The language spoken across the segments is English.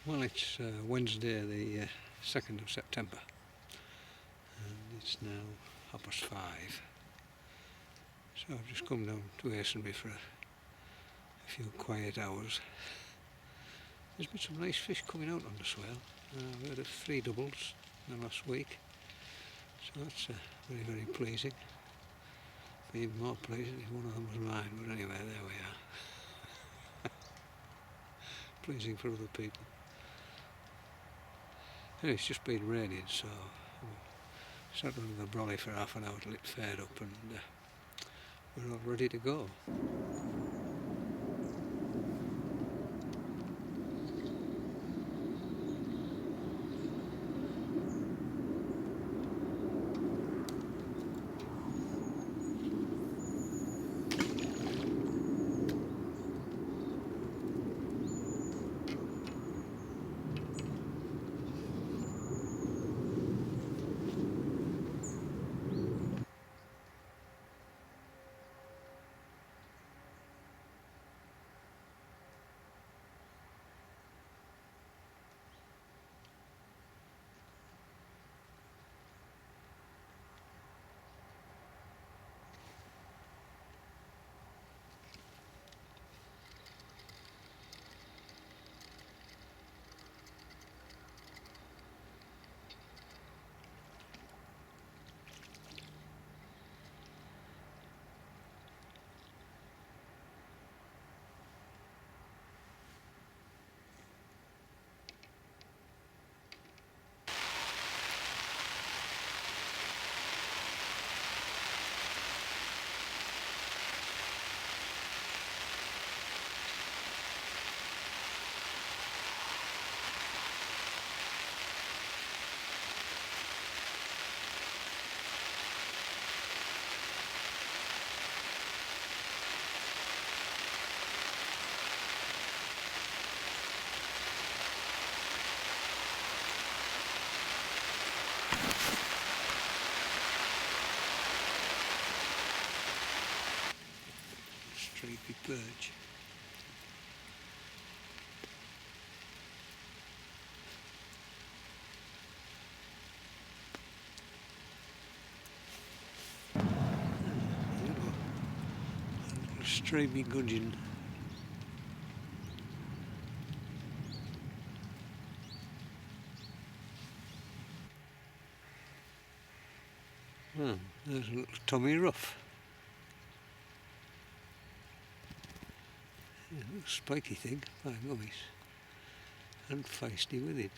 Well, it's Wednesday the 2nd of September and it's now 5:30. So I've just come down to Asenby for a few quiet hours. There's been some nice fish coming out on the swale. I've heard of 3 doubles in the last week, so that's very, very pleasing. Be even more pleasing if one of them was mine, but anyway, there we are. Pleasing for other people. Anyway, it's just been raining, so I sat under the brolly for half an hour till it faired up, and we're all ready to go. Stripy perch. Stripy gudgeon. Well, there's a little Tommy Ruff. Yeah, a little spiky thing, by gummies, and feisty with it.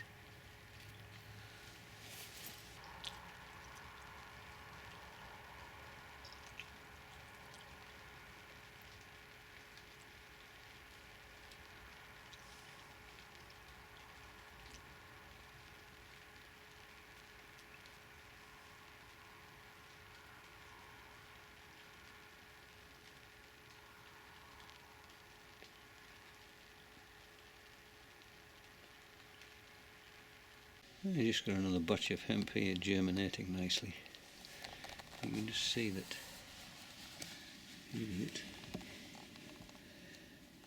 I just got another batch of hemp here germinating nicely. You can just see that. You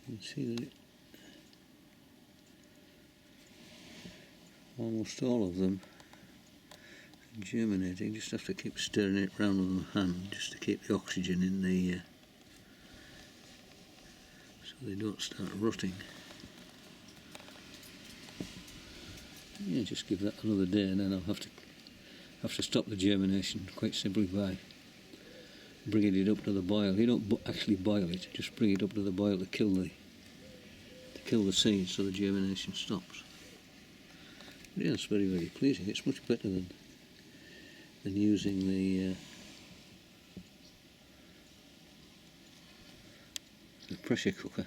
can see that almost all of them are germinating. Just have to keep stirring it round with my hand just to keep the oxygen in the so they don't start rotting. Yeah, just give that another day and then I'll have to stop the germination quite simply by bringing it up to the boil. You don't actually boil it, just bring it up to the boil to kill the seeds so the germination stops. But yeah, it's very, very pleasing. It's much better than using the pressure cooker.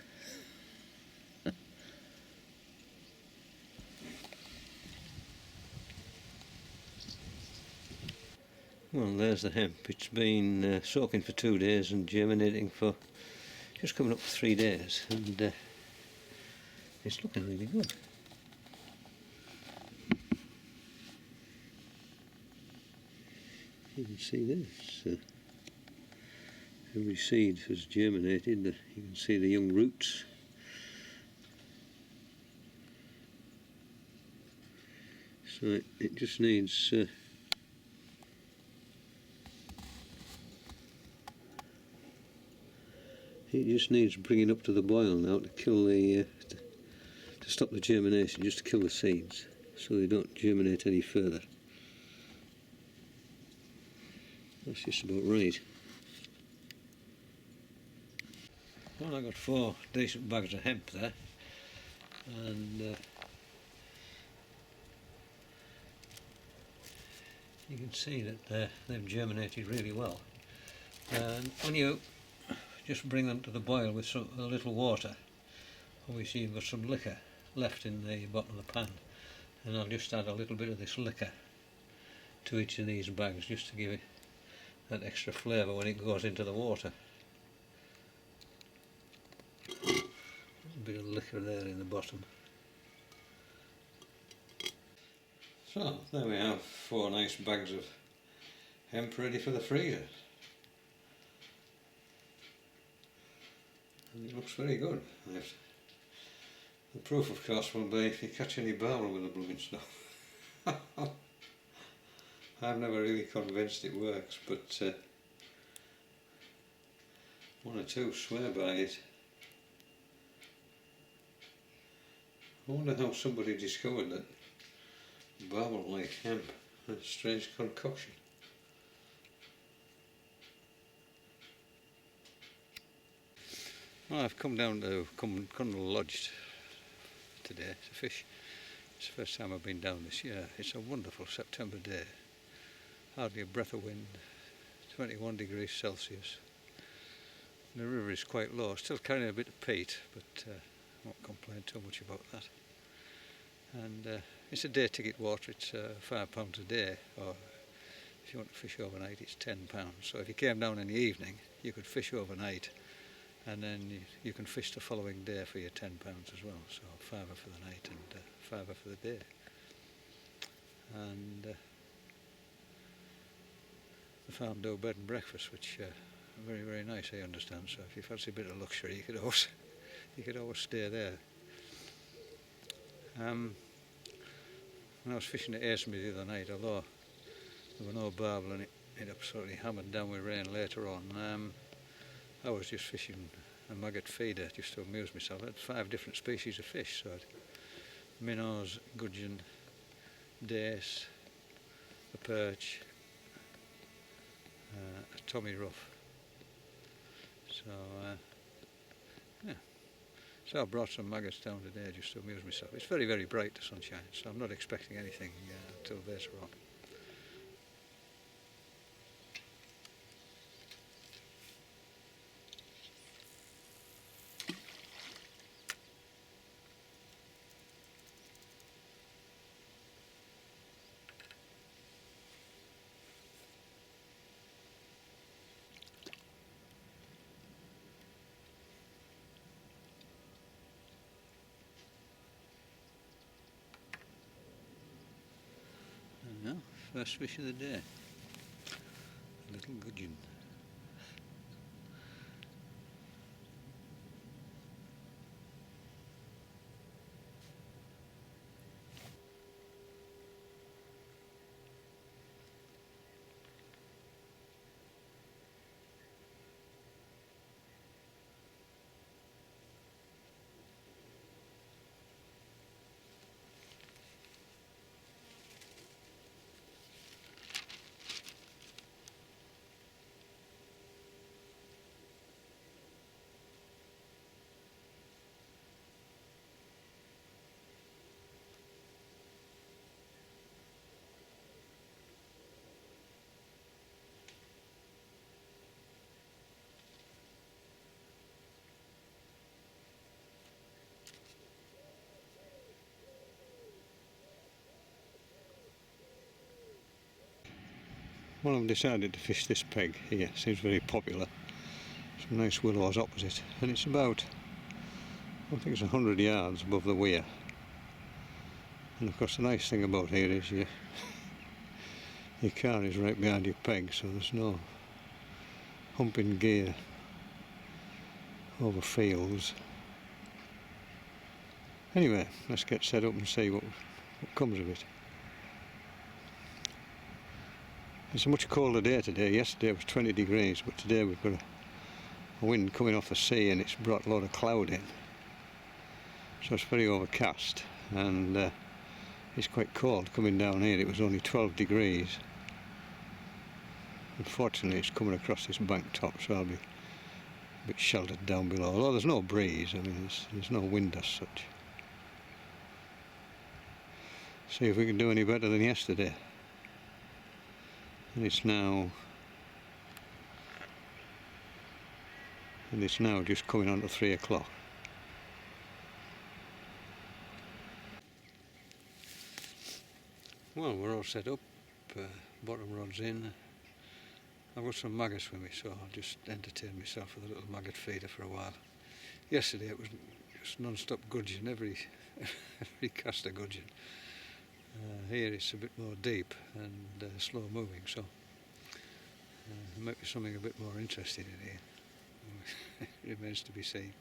Well, there's the hemp. It's been soaking for 2 days and germinating for just coming up for 3 days, and it's looking really good. You can see this. Every seed has germinated. You can see the young roots. So it just needs bringing up to the boil now to kill the to stop the germination, just to kill the seeds so they don't germinate any further. That's just about right. Well, I got 4 decent bags of hemp there, and you can see that they've germinated really well. And when you just bring them to the boil with a little water, obviously you've got some liquor left in the bottom of the pan, and I'll just add a little bit of this liquor to each of these bags just to give it that extra flavour when it goes into the water. A bit of liquor there in the bottom. So there we have 4 nice bags of hemp ready for the freezer. And it looks very good. The proof, of course, will be if you catch any barbel with the blooming stuff. I'm never really convinced it works, but 1 or 2 swear by it. I wonder how somebody discovered that barbel like hemp. A strange concoction. Well, I've come down to Cundall Lodge today to fish. It's the first time I've been down this year. It's a wonderful September day. Hardly a breath of wind, 21 degrees Celsius. The river is quite low, still carrying a bit of peat, but I won't complain too much about that. And it's a day ticket water, it's £5 a day, or if you want to fish overnight it's £10. So if you came down in the evening you could fish overnight, and then you can fish the following day for your £10 as well. So £5 for the night and £5 for the day. And the farm do bed and breakfast, which are very, very nice, I understand. So if you fancy a bit of luxury, you could always stay there. When I was fishing at Airsmith the other night, although there were no barbel and it absolutely hammered down with rain later on, I was just fishing a maggot feeder just to amuse myself. I had 5 different species of fish, so I had minnows, gudgeon, dace, a perch, a tommy rough. So yeah, so I brought some maggots down today just to amuse myself. It's very, very bright, the sunshine, so I'm not expecting anything until later on. Now, first fish of the day, a little gudgeon. Well, I've decided to fish this peg here. Seems very popular. Some nice willows opposite, and it's about, I think it's 100 yards above the weir. And of course the nice thing about here is your car is right behind your peg, so there's no humping gear over fields. Anyway, let's get set up and see what comes of it. It's a much colder day today. Yesterday it was 20 degrees, but today we've got a wind coming off the sea and it's brought a lot of cloud in. So it's very overcast and it's quite cold coming down here. It was only 12 degrees. Unfortunately it's coming across this bank top, so I'll be a bit sheltered down below. Although there's no breeze, I mean there's no wind as such. See if we can do any better than yesterday. And it's now just coming on to 3 o'clock. Well, we're all set up, bottom rod's in. I've got some maggots with me, so I'll just entertain myself with a little maggot feeder for a while. Yesterday it was just non-stop gudgeon, every cast of gudgeon. Here it's a bit more deep and slow moving, so there might be something a bit more interesting in here. It remains to be seen.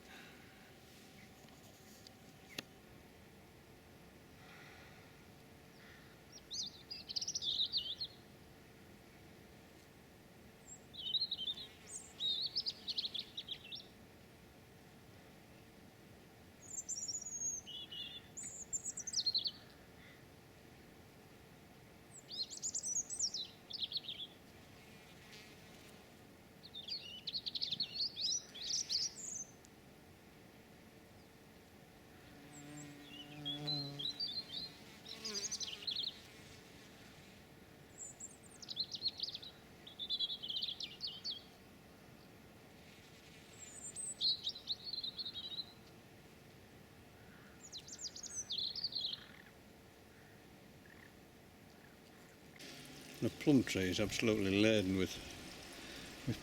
The plum tree is absolutely laden with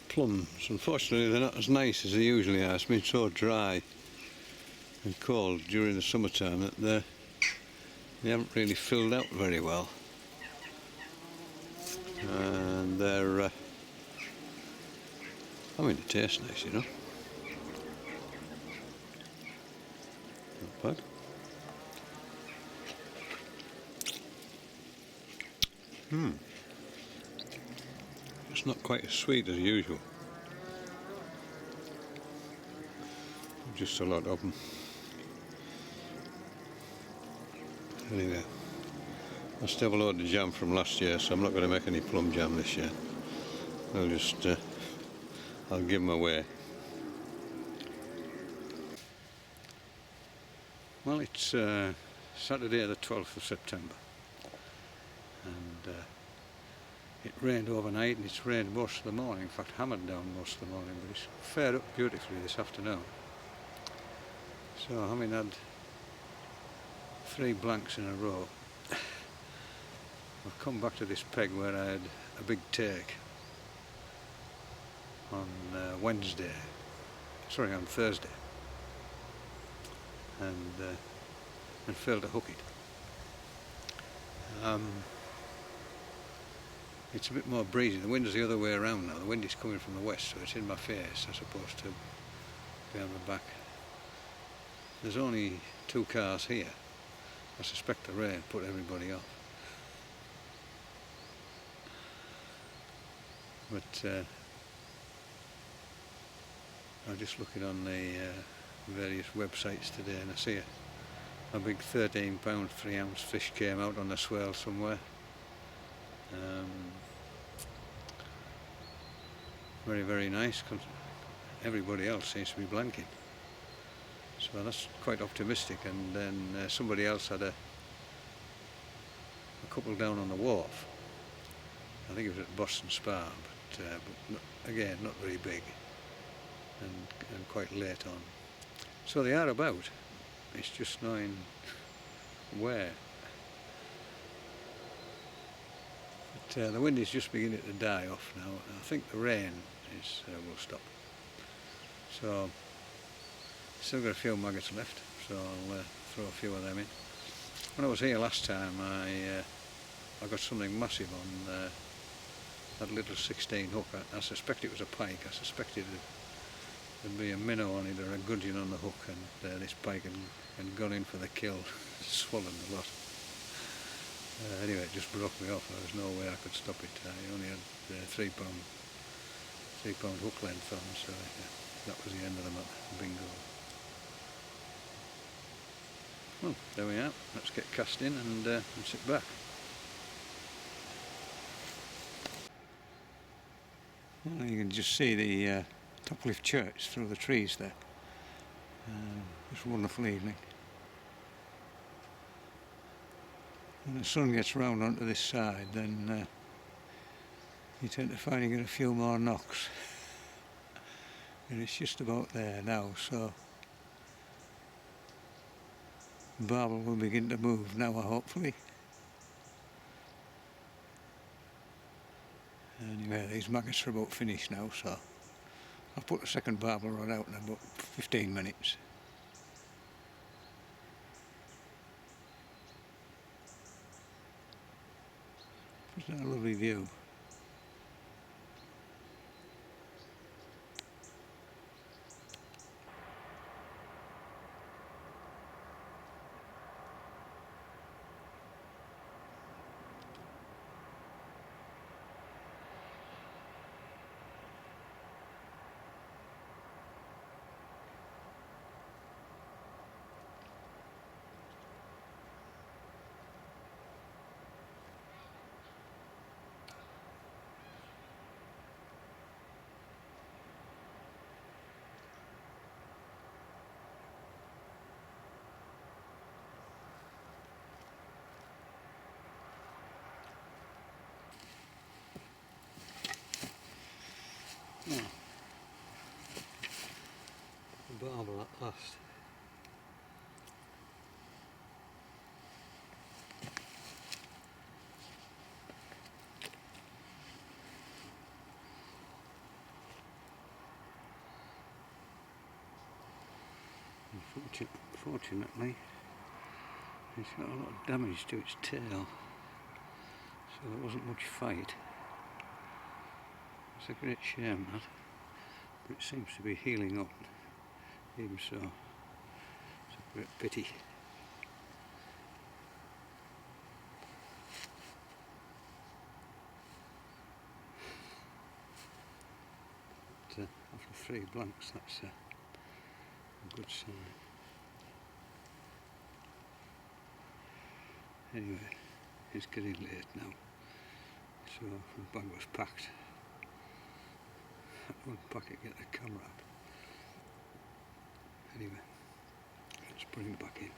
plums. Unfortunately they're not as nice as they usually are. It's been so dry and cold during the summertime that they haven't really filled out very well. And they're, I mean, they taste nice, you know. Not bad. It's not quite as sweet as usual. Just a lot of them. Anyway, I still have a load of jam from last year, so I'm not going to make any plum jam this year. I'll just, I'll give them away. Well, it's Saturday the 12th of September, and it rained overnight and it's rained most of the morning, in fact hammered down most of the morning, but it's fared up beautifully this afternoon. So having had 3 blanks in a row, I've come back to this peg where I had a big take on on Thursday, and failed to hook it. It's a bit more breezy. The wind is the other way around now. The wind is coming from the west, so it's in my face as opposed to behind my back. There's only 2 cars here. I suspect the rain put everybody off. But I'm just looking on the various websites today, and I see a big 13-pound 3-ounce fish came out on the swell somewhere. Very, very nice. Everybody else seems to be blanking, so that's quite optimistic. And then somebody else had a couple down on the wharf. I think it was at Boston Spa, but not, again not very big and quite late on. So they are about. It's just knowing where. But the wind is just beginning to die off now. I think the rain will stop. So still got a few maggots left, so I'll throw a few of them in. When I was here last time, I got something massive on that little 16 hook. I suspect it was a pike. I suspected there'd be a minnow on it or a gudgeon on the hook, and this pike had gone in for the kill, swallowed the lot. Anyway, it just broke me off. There was no way I could stop it. I only had 3 pound hook length on, so that was the end of the matter. Bingo. Well, there we are. Let's get cast in and sit back. Well, you can just see the Toplift Church through the trees there. It's a wonderful evening. When the sun gets round onto this side, then you tend to find you get a few more knocks. And it's just about there now, so Barbel will begin to move now, hopefully. Anyway, these maggots are about finished now, so I'll put the second Barbel rod out in about 15 minutes. Isn't that a lovely view? Yeah. The Barbel at last. Unfortunately, it's got a lot of damage to its tail, so there wasn't much fight. It's a great shame that, but it seems to be healing up. Even so, it's a great pity. But after 3 blanks, that's a good sign. Anyway, it's getting late now, so the bag was packed. I unpack it, get the camera out. Anyway, let's put him back in.